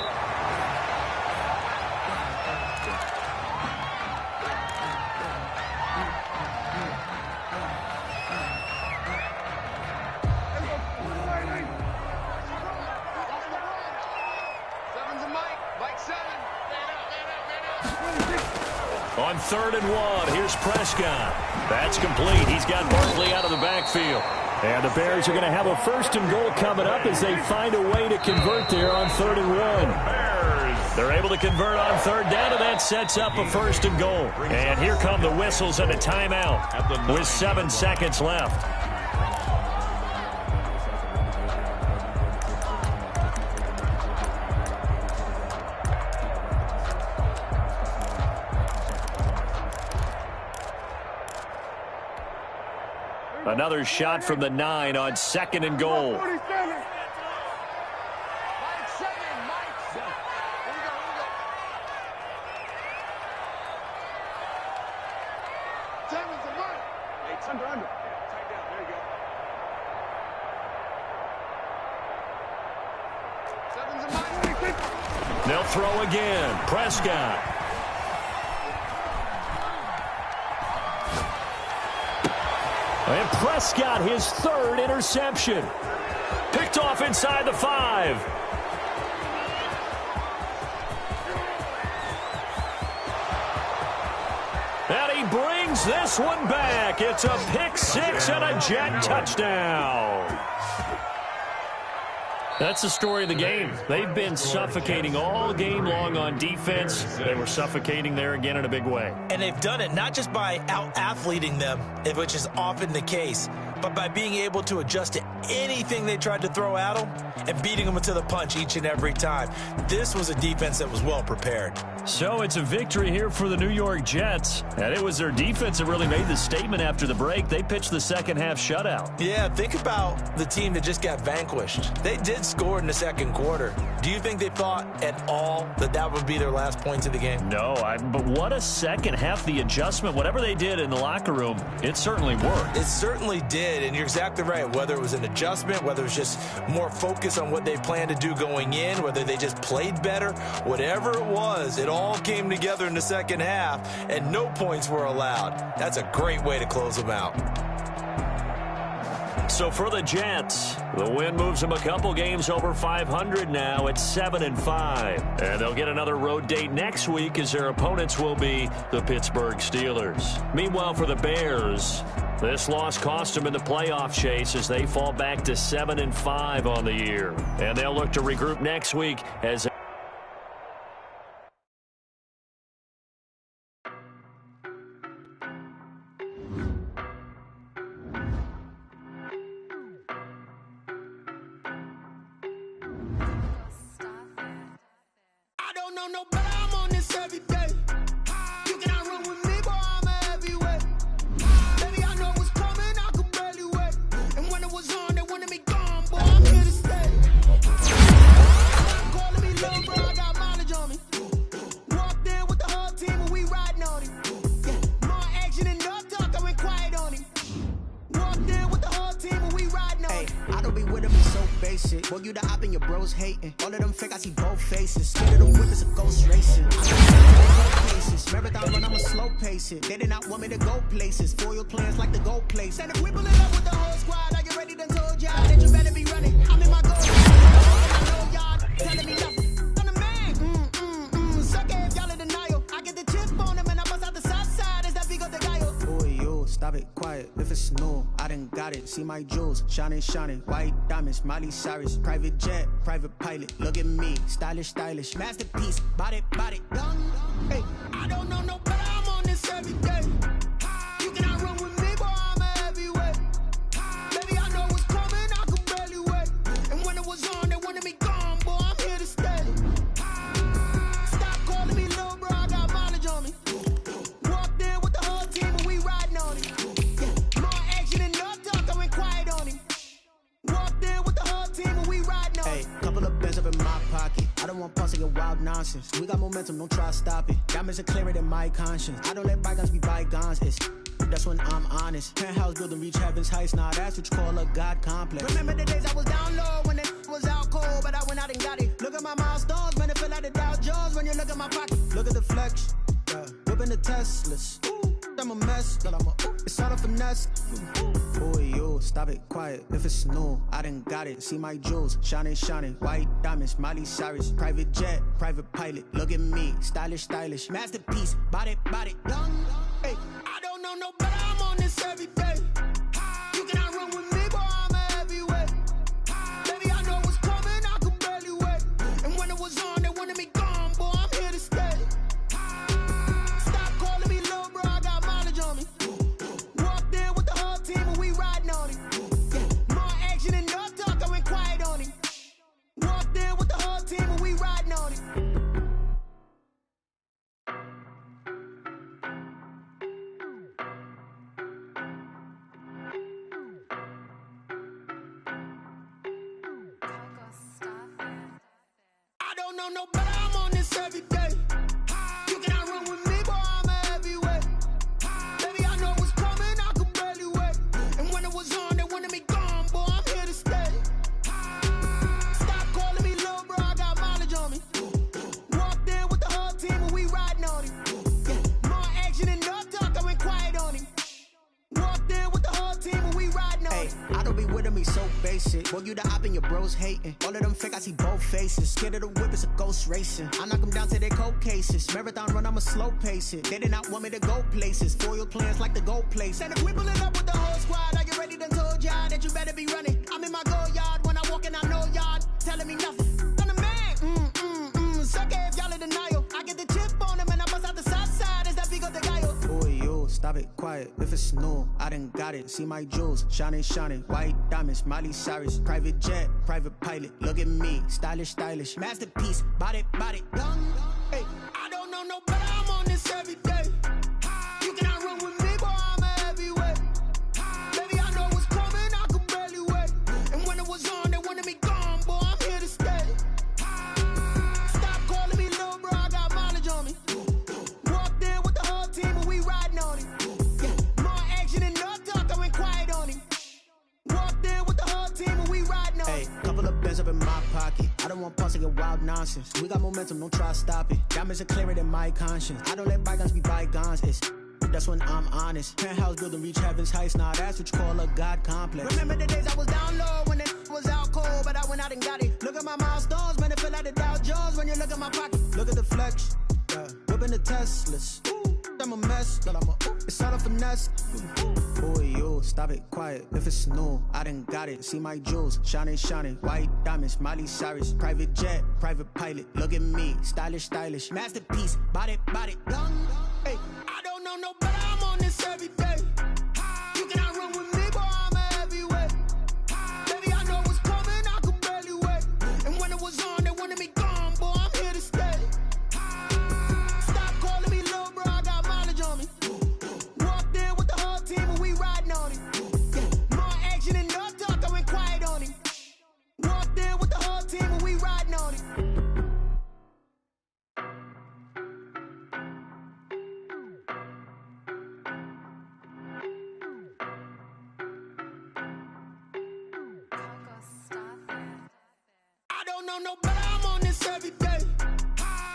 [SPEAKER 1] Seven's a Mike. Mike 7.
[SPEAKER 2] On 3rd and 1, here's Prescott. That's complete. He's got Barkley out of the backfield. And the Bears are going to have a 1st and goal coming up as they find a way to convert there on 3rd and 1. They're able to convert on 3rd down, and that sets up a 1st and goal. And here come the whistles and a timeout with 7 seconds left. Another shot from the 9 on 2nd and goal.
[SPEAKER 1] Mike 7. Mike 7. Here we go. Seven's a Mike. It's under. Tight down. There you go. Seven's a Mike.
[SPEAKER 2] They'll throw again. Prescott. And Prescott, his 3rd interception. Picked off inside the 5. And he brings this one back. It's a pick 6 and a Jet touchdown. That's the story of the game. They've been suffocating all game long on defense. They were suffocating there again in a big way.
[SPEAKER 5] And they've done it not just by out-athleting them, which is often the case, but by being able to adjust to anything they tried to throw at them and beating them to the punch each and every time. This was a defense that was well prepared.
[SPEAKER 2] So it's a victory here for the New York Jets. And it was their defense that really made the statement after the break. They pitched the second half shutout.
[SPEAKER 5] Yeah, think about the team that just got vanquished. They did score in the 2nd quarter. Do you think they thought at all that that would be their last points of the game?
[SPEAKER 2] No, but what a second half. The adjustment, whatever they did in the locker room, it certainly worked.
[SPEAKER 5] It certainly did, and you're exactly right. Whether it was an adjustment, whether it was just more focus on what they planned to do going in, whether they just played better, whatever it was, it all came together in the second half, and no points were allowed. That's a great way to close them out.
[SPEAKER 2] So for the Jets, the win moves them a couple games over 500 now at 7-5. And they'll get another road date next week as their opponents will be the Pittsburgh Steelers. Meanwhile, for the Bears, this loss cost them in the playoff chase as they fall back to 7-5 on the year. And they'll look to regroup next week as
[SPEAKER 1] no, but I'm on this every day. You cannot run with me, boy, I'm a heavyweight. Baby, I know what's coming, I could barely wait. And when it was on, they wanted me gone, boy, I'm here to stay. Stop calling me little bro, I got mileage on me. Walked in with the whole team and we riding on him. Yeah, more action and no talk, I went quiet on him. Walked in with the whole team and we riding on him.
[SPEAKER 8] I don't be with them, it's so basic. Boy, you the op and your bros hating. All of them fake, I see both faces. Scared of the whip, it's a ghost racing. Marathon run, I'ma slow pace it. They did not want me to go places. Foil plans like the gold place.
[SPEAKER 1] And if we pull it up with the whole squad, I get ready to told y'all that you better be running. I'm in my goal. I know y'all telling me nothing. I'm the man. Suck it if y'all in denial. I get the chip on them and I bust out the south side. Is that big of the guy?
[SPEAKER 8] Boy, yo, stop it, quiet. If it's new, I done got it. See my jewels, shining, white diamonds, Miley Cyrus, private jet, private pilot. Look at me, stylish, masterpiece, body, done.
[SPEAKER 1] Hey, I don't know no better, I'm on this every day. You cannot run with me, boy, I'm a heavyweight. Baby, I know what's coming, I could barely wait. And when it was on, they wanted me gone, boy, I'm here to stay. Stop calling me little bro, I got mileage on me. Walked in with the whole team and we riding on him. Yeah, more action and no talk, I went quiet on him. Walked in with the whole team and we riding on him.
[SPEAKER 8] Hey, couple of bands up in my pocket. I don't want pulse to get wild nonsense. We got momentum, don't try to stop it. Diamonds are clearer than my conscience. I don't let bygones be bygones. That's when I'm honest. Penthouse building reach heaven's heights. Now that's what you call a God complex.
[SPEAKER 1] Remember the days I was down low when it was out cold, but I went out and got it. Look at my milestones, man, it feel like the Dow Jones when you look at my pocket.
[SPEAKER 8] Look at the flex, whipping the Teslas. I'm a mess, but it's all a finesse. Boy, yo, stop it, quiet. If it's new, I done got it. See my jewels, shining, white diamonds, Miley Cyrus, private jet, private pilot. Look at me, stylish, masterpiece, body, done.
[SPEAKER 1] Hey, I don't know no better, I'm on this every day. You cannot run with me, boy, I'm a heavyweight. Baby, I know what's coming, I could barely wait. And when it was on, they wanted me gone, boy, I'm here to stay. Stop calling me little bro, I got mileage on me. Walked in with the whole team and we riding on him. Yeah, more action and no talk, I went quiet on him. Walked in with the whole team and we riding on him. I don't know no better, I'm on this every day. You cannot run with me, boy, I'm a heavyweight. Baby, I know what's coming, I could barely wait. And when it was on, they wanted me gone, boy, I'm here to stay. Stop calling me little bro, I got mileage on me. Walked in with the whole team and we riding on him. Yeah, more action and no talk, I went quiet on him. Walked in with the whole team and we riding on him.
[SPEAKER 8] I don't be with them, he's so basic. Boy, you the op and your bros hating. All of them fake, I see both faces. Scared of the whip, it's a ghost racing. I knock them down to their cold cases. Marathon run, I'ma slow pace it. They did not want me to go places. Foil plans like the gold place.
[SPEAKER 1] And if we pull it up with the whole squad, I get ready to told y'all that you better be running. I'm in my go yard when I walk in, I know y'all telling me nothing. I'm the man. Suck it if y'all in denial. I get the chip on them and I bust out the south side. Is that big of the guy?
[SPEAKER 8] Boy, yo, stop it, quiet. If it's new, I done got it. See my jewels, shining, white diamonds, Miley Cyrus, private jet, private pilot. Look at me, stylish, masterpiece, body, done.
[SPEAKER 1] Hey, I don't know no better, I'm on this every day. You cannot run with me, boy, I'm a heavyweight. Baby, I know what's coming, I could barely wait. And when it was on, they wanted me gone, boy, I'm here to stay. Stop calling me little bro, I got mileage on me. Walked in with the whole team and we riding on him. Yeah, more action and no talk, I went quiet on him. Walked in with the whole team and we riding on him.
[SPEAKER 8] Hey, couple of bands up in my pocket. I don't want pulse to get wild nonsense. We got momentum, don't try to stop it. Diamonds are clearer than my conscience. I don't let bygones be bygones. That's when I'm honest. Penthouse building, reach heaven's heights. Nah, that's what you call a God complex. Remember the days I was down low when it was out cold, but I went out and got it. Look at my milestones, man, it feel like the Dow Jones when you look at my pocket. Look at the flex, yeah. Whipping the Teslas. I'm a mess, but it's all a finesse. Boy, you stop it, quiet. If it's new, I done got it. See my jewels, shining, shining. White diamonds, Miley Cyrus. Private jet, private pilot. Look at me, stylish, stylish. Masterpiece, body, young. Hey, I don't know no better. I'm on this every day. You cannot run with me, boy. I'm a heavyweight. Baby, I know what's coming. I could barely wait. And when it was on, they wanted me gone, boy. I'm here to stay. Stop calling me little bro. I got mileage on me. Walked in with the whole team and we riding on it. Yeah. More action and no talk. I went quiet on him. Walked in with the whole team and we riding on it. I don't know no better. I'm on this every day.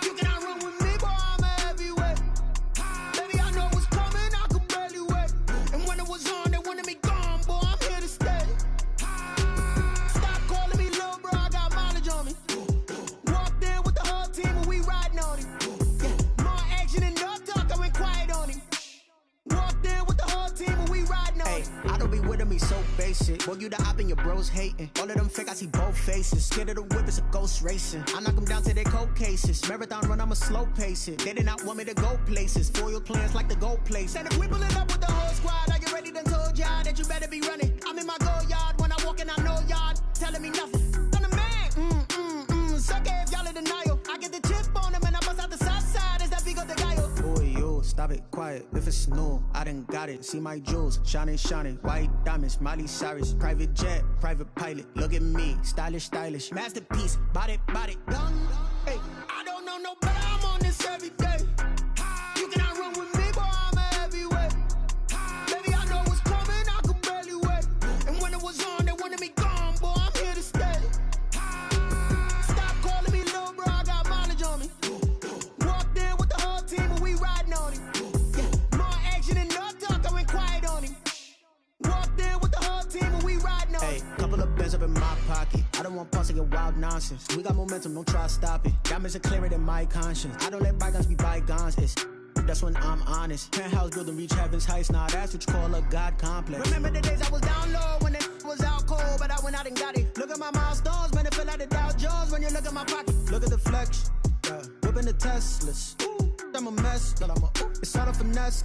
[SPEAKER 8] You cannot run with me, boy. I'm a heavyweight. Baby, I know what's coming. I could barely wait. And when it was on, they wanted me gone, boy. I'm here to stay. Stop calling me little bro. I got mileage on me. Walked in with the whole team and we riding on it. Yeah. More action and no talk. I went quiet on him. Walked in with the whole team and we riding on it. I don't be with me so basic. Boy, you the op and your bros hating. All of them fake, I see both faces. Scared of the whip, it's a ghost racing. I knock them down to their cold cases. Marathon run, I'ma slow pace it. They did not want me to go places. Foil plans like the gold place. And if we pull it up with the whole squad, I get ready to told y'all that you better be running. I'm in my go yard. When I walk in, I know y'all telling me nothing. I'm the man. Suck it if y'all in denial. I get the chip on them and I bust out the south side. Is that big of the guy? Boy, you stop it, quiet. If it's new, I done got it. See my jewels, shining, shining. White diamonds, Miley Cyrus. Private jet, private pilot. Look at me, stylish, stylish. Masterpiece, body, young. Hey, I don't know no better. I'm on this every day. You cannot run with me, boy. I'm a heavyweight. Baby, I know what's coming. I could barely wait. And when it was on, they wanted me gone, boy. I'm here to stay. Stop calling me little bro. I got mileage on me. Walked in with the whole team and we riding on it. Yeah. More action and no talk. I went quiet on him. Walked in with the whole team and we riding on it. Hey, couple of bands up in my pocket. I don't want pulse to get wild nonsense. We got momentum, don't try to stop it. Diamonds are clearer than my conscience. I don't let bygones be bygones. That's when I'm honest. Penthouse building, reach heaven's heights. Nah, that's what you call a God complex. Remember the days I was down low when it was out cold, but I went out and got it. Look at my milestones, man, it feel like the Dow Jones when you look at my pocket. Look at the flex, yeah. Whipping the Teslas. I'm a mess, but it's all a finesse.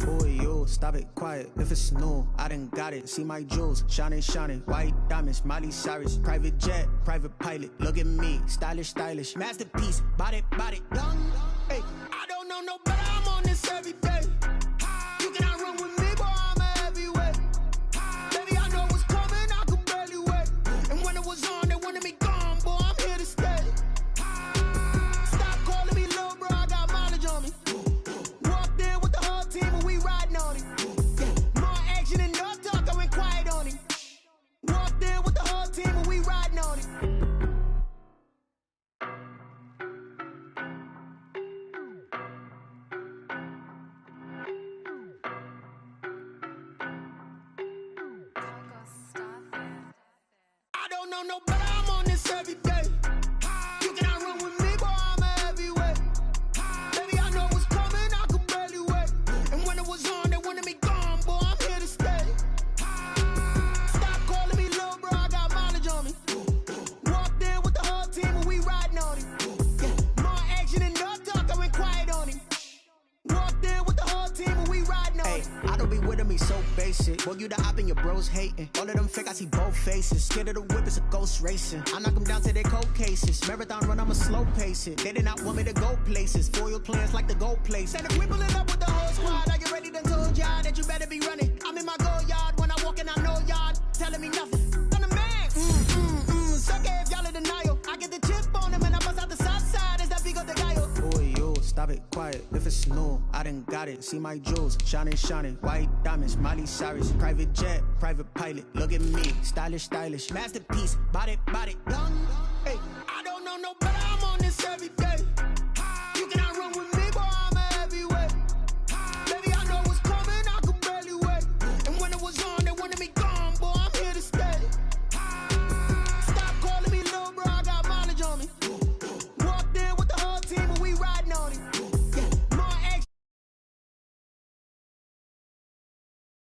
[SPEAKER 8] Boy, you stop it, quiet. If it's new, I done got it. See my jewels, shining, shining. White diamonds, Miley Cyrus. Private jet, private pilot. Look at me, stylish, stylish. Masterpiece, body, young. Hey, I don't know no better. I'm on this every day. You cannot run with me, boy. I'm a heavyweight. Baby, I know what's coming. I could barely wait. And when it was on, they wanted me gone, boy. I'm here to stay. Stop calling me little bro. I got mileage on me. Walked in with the whole team and we riding on it. Yeah. More action and no talk. I went quiet on him. Walked in with the whole team and we riding on it. I don't know no better. I'm on this every day. You cannot run with me, boy. I'm a heavyweight. Baby, I know what's coming. I could barely wait. And when it was on, they wanted me gone, boy. I'm here to stay. Stop calling me little bro. I got mileage on me. Walked in with the whole team and we riding on it. Yeah. More action and no talk. I went quiet on him. Walked in with the whole team and we riding on it. I don't be with me so basic. Boy, you the op and your bros hating. All of them fake, I see both faces. Scared of the whip, it's a ghost racing. I knock them down to their cold cases. Marathon run, I'ma slow pace it. They did not want me to go places. Foil plans like the gold place. And if we pull it up with the whole squad, I get ready to told y'all that you better be running. I'm in my go yard. When I walk in, I know y'all telling me nothing. I'm the man. Suck it if y'all in denial. I get the chip on them and I bust out the south side. Is that big of the guy? Boy, you stop it, quiet. If it's new, I done got it. See my jewels, shining, shining. White diamonds, Miley Cyrus. Private jet, private pilot. Look at me, stylish, stylish. Masterpiece, body, young.